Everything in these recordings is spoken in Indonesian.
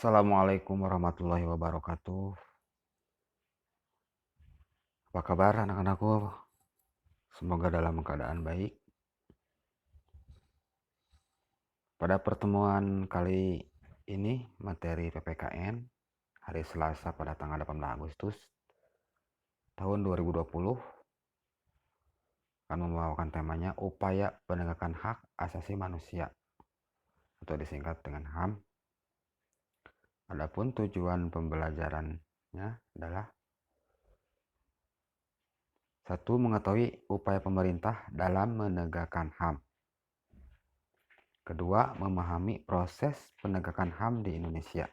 Assalamualaikum warahmatullahi wabarakatuh. Apa kabar anak-anakku? Semoga dalam keadaan baik. Pada pertemuan kali ini, materi PPKN hari Selasa pada tanggal 18 Agustus tahun 2020 akan membawakan temanya upaya penegakan hak asasi manusia atau disingkat dengan HAM. Adapun tujuan pembelajarannya adalah satu, mengetahui upaya pemerintah dalam menegakkan HAM. Kedua, memahami proses penegakan HAM di Indonesia.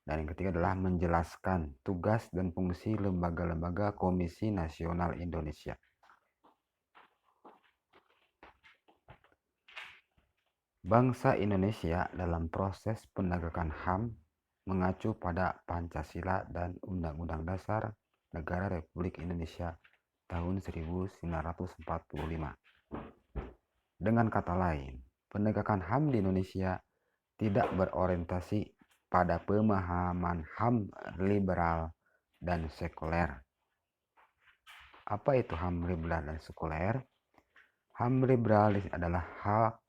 Dan yang ketiga adalah menjelaskan tugas dan fungsi lembaga-lembaga Komisi Nasional Indonesia. Bangsa Indonesia dalam proses penegakan HAM mengacu pada Pancasila dan Undang-Undang Dasar Negara Republik Indonesia tahun 1945. Dengan kata lain, penegakan HAM di Indonesia tidak berorientasi pada pemahaman HAM liberal dan sekuler. Apa itu HAM liberal dan sekuler? HAM liberal adalah HAM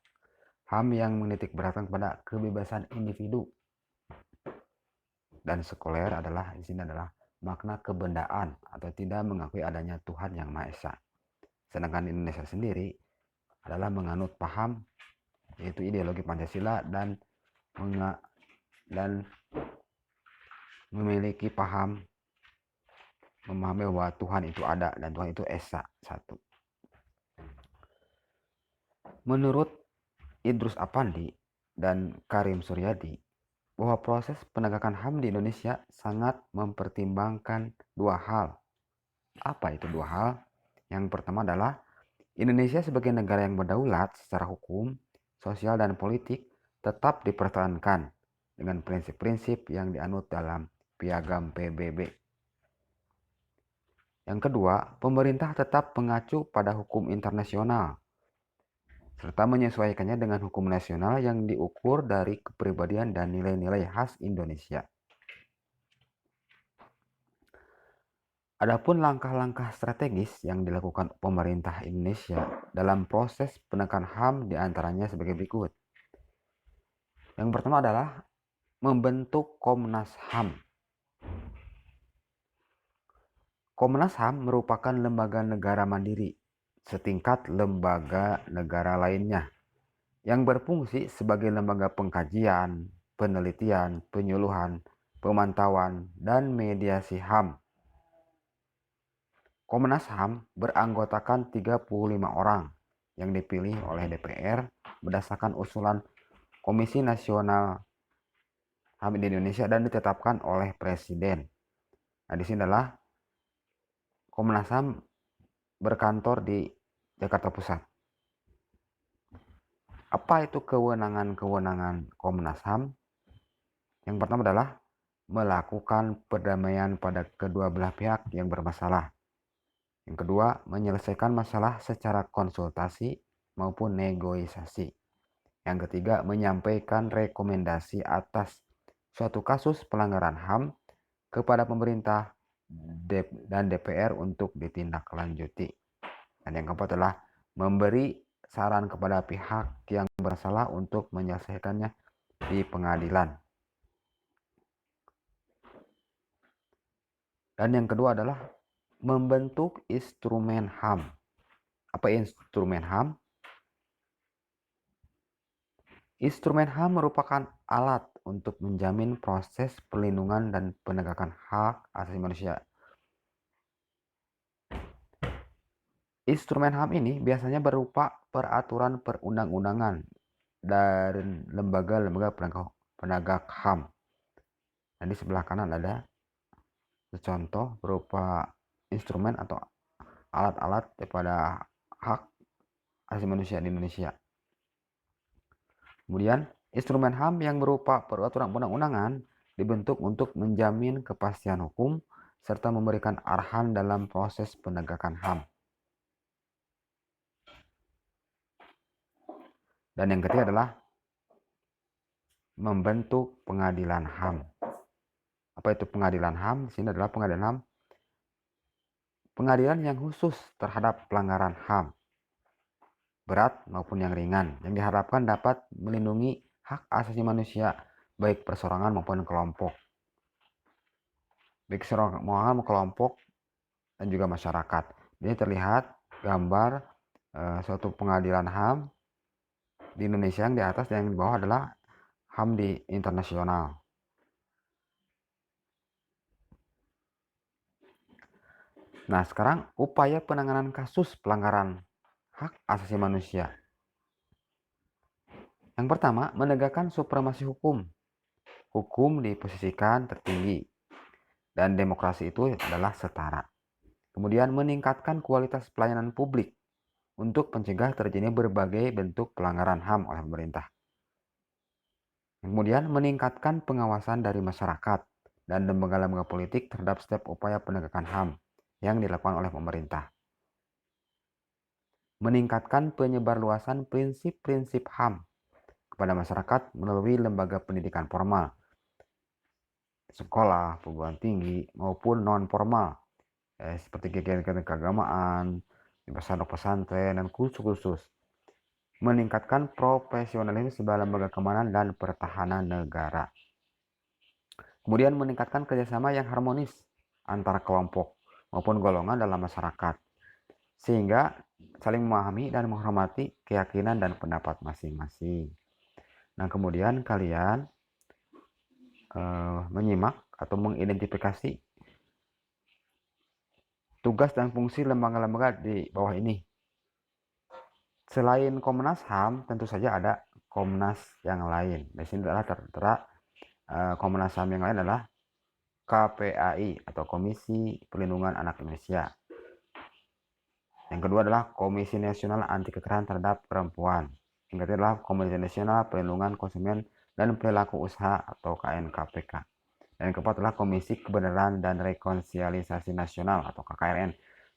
yang menitik beratkan pada kebebasan individu, dan sekuler adalah di sini adalah makna kebendaan atau tidak mengakui adanya Tuhan yang Maha Esa. Sedangkan Indonesia sendiri adalah menganut paham yaitu ideologi Pancasila dan memiliki paham memahami bahwa Tuhan itu ada dan Tuhan itu Esa satu. Menurut Idrus Apandi dan Karim Suryadi, bahwa proses penegakan HAM di Indonesia sangat mempertimbangkan dua hal. Apa itu dua hal? Yang pertama adalah Indonesia sebagai negara yang berdaulat secara hukum, sosial, dan politik tetap dipertahankan dengan prinsip-prinsip yang dianut dalam Piagam PBB. Yang kedua, pemerintah tetap mengacu pada hukum internasional serta menyesuaikannya dengan hukum nasional yang diukur dari kepribadian dan nilai-nilai khas Indonesia. Adapun langkah-langkah strategis yang dilakukan pemerintah Indonesia dalam proses penegakan HAM diantaranya sebagai berikut. Yang pertama adalah membentuk Komnas HAM. Komnas HAM merupakan lembaga negara mandiri setingkat lembaga negara lainnya yang berfungsi sebagai lembaga pengkajian, penelitian, penyuluhan, pemantauan, dan mediasi HAM. Komnas HAM beranggotakan 35 orang yang dipilih oleh DPR berdasarkan usulan Komisi Nasional HAM di Indonesia dan ditetapkan oleh Presiden. Nah, di sini adalah Komnas HAM berkantor di Jakarta Pusat. Apa itu kewenangan-kewenangan Komnas HAM? Yang pertama adalah melakukan perdamaian pada kedua belah pihak yang bermasalah. Yang kedua, menyelesaikan masalah secara konsultasi maupun negosiasi. Yang ketiga, menyampaikan rekomendasi atas suatu kasus pelanggaran HAM kepada pemerintah dan DPR untuk ditindaklanjuti. Dan yang keempat adalah memberi saran kepada pihak yang bersalah untuk menyelesaikannya di pengadilan. Dan yang kedua adalah membentuk instrumen HAM. Apa instrumen HAM? Instrumen HAM merupakan alat untuk menjamin proses perlindungan dan penegakan hak asasi manusia. Instrumen HAM ini biasanya berupa peraturan perundang-undangan dari lembaga-lembaga penegak HAM. Dan di sebelah kanan ada contoh berupa instrumen atau alat-alat daripada hak asasi manusia di Indonesia. Kemudian, instrumen HAM yang berupa peraturan perundang-undangan dibentuk untuk menjamin kepastian hukum serta memberikan arahan dalam proses penegakan HAM. Dan yang ketiga adalah membentuk pengadilan HAM. Apa itu pengadilan HAM? Di sini adalah pengadilan HAM, pengadilan yang khusus terhadap pelanggaran HAM, berat maupun yang ringan, yang diharapkan dapat melindungi hak asasi manusia, baik perseorangan maupun kelompok. Baik perseorangan, kelompok, dan juga masyarakat. Ini terlihat gambar suatu pengadilan HAM di Indonesia, yang di atas dan yang di bawah adalah HAM di internasional. Nah, sekarang upaya penanganan kasus pelanggaran hak asasi manusia. Yang pertama, menegakkan supremasi hukum. Hukum diposisikan tertinggi dan demokrasi itu adalah setara. Kemudian meningkatkan kualitas pelayanan publik untuk mencegah terjadinya berbagai bentuk pelanggaran HAM oleh pemerintah. Kemudian meningkatkan pengawasan dari masyarakat dan lembaga-lembaga politik terhadap setiap upaya penegakan HAM yang dilakukan oleh pemerintah. Meningkatkan penyebarluasan prinsip-prinsip HAM kepada masyarakat melalui lembaga pendidikan formal, sekolah, perguruan tinggi, maupun non-formal, seperti kegiatan keagamaan, di pesantren, dan kursus-kursus. Meningkatkan profesionalisme sebagai lembaga keamanan dan pertahanan negara. Kemudian meningkatkan kerjasama yang harmonis antara kelompok maupun golongan dalam masyarakat, sehingga saling memahami dan menghormati keyakinan dan pendapat masing-masing. Nah, kemudian kalian menyimak atau mengidentifikasi tugas dan fungsi lembaga-lembaga di bawah ini. Selain Komnas HAM, tentu saja ada Komnas yang lain. Di sini adalah tertera Komnas HAM yang lain adalah KPAI atau Komisi Perlindungan Anak Indonesia. Yang kedua adalah Komisi Nasional Anti Kekerasan Terhadap Perempuan. Yang ketiga adalah Komisi Nasional Perlindungan Konsumen dan Perilaku Usaha atau KNKPK. Dan yang keempat adalah Komisi Kebenaran dan Rekonsiliasi Nasional atau KKRN.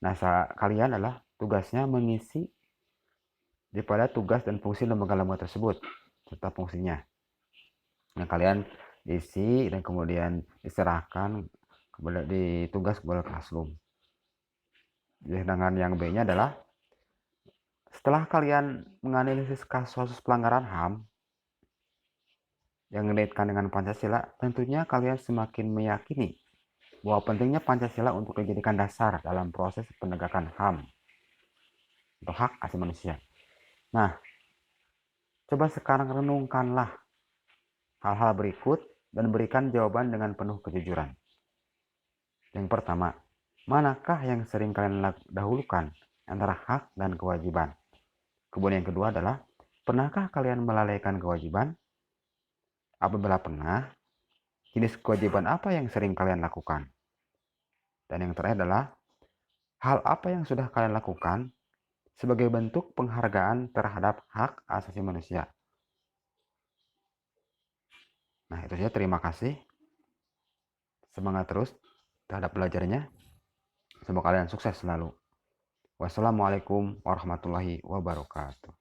Nah, kalian adalah tugasnya mengisi daripada tugas dan fungsi lembaga-lembaga tersebut serta fungsinya. Nah, kalian isi dan kemudian diserahkan di tugas kepada Classroom. Sedangkan yang B-nya adalah setelah kalian menganalisis kasus pelanggaran HAM yang mengaitkan dengan Pancasila, tentunya kalian semakin meyakini bahwa pentingnya Pancasila untuk dijadikan dasar dalam proses penegakan HAM atau hak asasi manusia. Nah, coba sekarang renungkanlah hal-hal berikut dan berikan jawaban dengan penuh kejujuran. Yang pertama, manakah yang sering kalian dahulukan antara hak dan kewajiban? Kemudian yang kedua adalah, pernahkah kalian melalaikan kewajiban? Apabila pernah, jenis kewajiban apa yang sering kalian lakukan? Dan yang terakhir adalah, hal apa yang sudah kalian lakukan sebagai bentuk penghargaan terhadap hak asasi manusia? Nah, itu saja. Terima kasih. Semangat terus terhadap belajarnya. Semoga kalian sukses selalu. Wassalamualaikum warahmatullahi wabarakatuh.